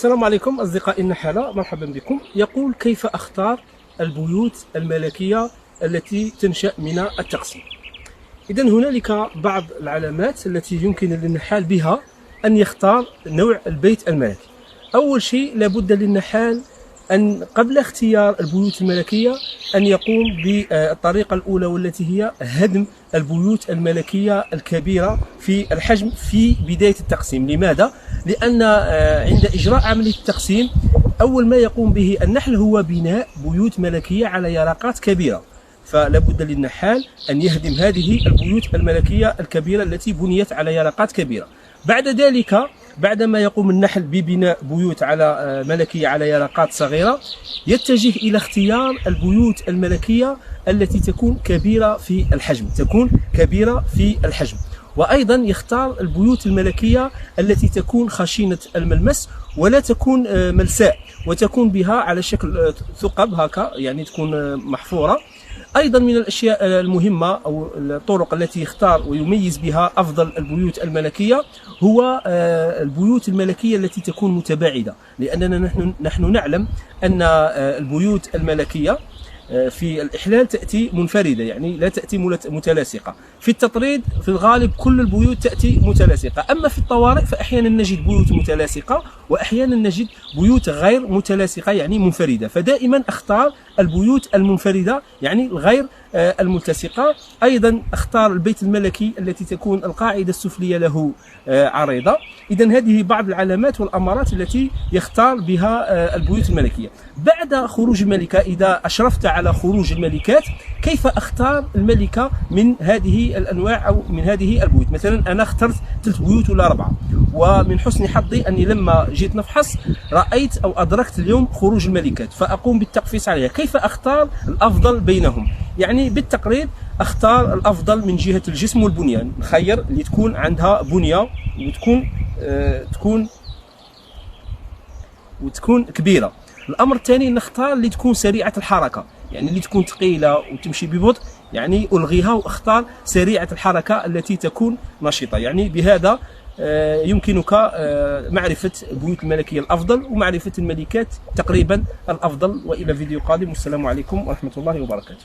السلام عليكم أصدقائي النحالة، مرحبا بكم. يقول: كيف أختار البيوت الملكية التي تنشأ من التقسيم؟ إذن هنالك بعض العلامات التي يمكن للنحال بها أن يختار نوع البيت الملكي. أول شيء لابد للنحال أن قبل اختيار البيوت الملكية أن يقوم بالطريقة الأولى، والتي هي هدم البيوت الملكية الكبيرة في الحجم في بداية التقسيم. لماذا؟ لأن عند إجراء عملية التقسيم أول ما يقوم به النحل هو بناء بيوت ملكية على يرقات كبيرة، فلا بد للنحال أن يهدم هذه البيوت الملكية الكبيرة التي بنيت على يرقات كبيرة. بعد ذلك، بعدما يقوم النحل ببناء بيوت على ملكية على يرقات صغيرة، يتجه إلى اختيار البيوت الملكية التي تكون كبيرة في الحجم، وأيضا يختار البيوت الملكية التي تكون خشنة الملمس ولا تكون ملساء، وتكون بها على شكل ثقب هكا، يعني تكون محفورة. أيضا من الأشياء المهمة أو الطرق التي يختار ويميز بها أفضل البيوت الملكية هو البيوت الملكية التي تكون متباعدة، لأننا نحن نعلم أن البيوت الملكية في الإحلال تأتي منفردة، يعني لا تأتي متلاصقة. في التطريد في الغالب كل البيوت تأتي متلاصقة، أما في الطوارئ فأحيانا نجد بيوت متلاصقة وأحيانا نجد بيوت غير متلاصقة، يعني منفردة. فدائما أختار البيوت المنفردة، يعني الغير الملتصقة. أيضا أختار البيت الملكي التي تكون القاعدة السفلية له عريضة. إذن هذه بعض العلامات والأمارات التي يختار بها البيوت الملكية. بعد خروج الملكة، إذا أشرفت على خروج الملكات، كيف أختار الملكة من هذه الأنواع أو من هذه البيوت؟ مثلا أنا اخترت 3 بيوت ولا 4، ومن حسن حظي أني لما جيت نفحص رأيت أو أدركت اليوم خروج الملكات، فأقوم بالتقفيص عليها. كيف أختار الأفضل بينهم؟ يعني بالتقريب أختار الأفضل من جهة الجسم والبنيان، نخير اللي تكون عندها بنية وتكون كبيرة. الأمر الثاني نختار اللي تكون سريعة الحركة، يعني اللي تكون ثقيلة وتمشي ببطء، يعني ألغيها وأختار سريعة الحركة التي تكون نشيطة. يعني بهذا يمكنك معرفة البيوت الملكية الأفضل ومعرفة الملكات تقريبا الأفضل. وإلى فيديو قادم، والسلام عليكم ورحمة الله وبركاته.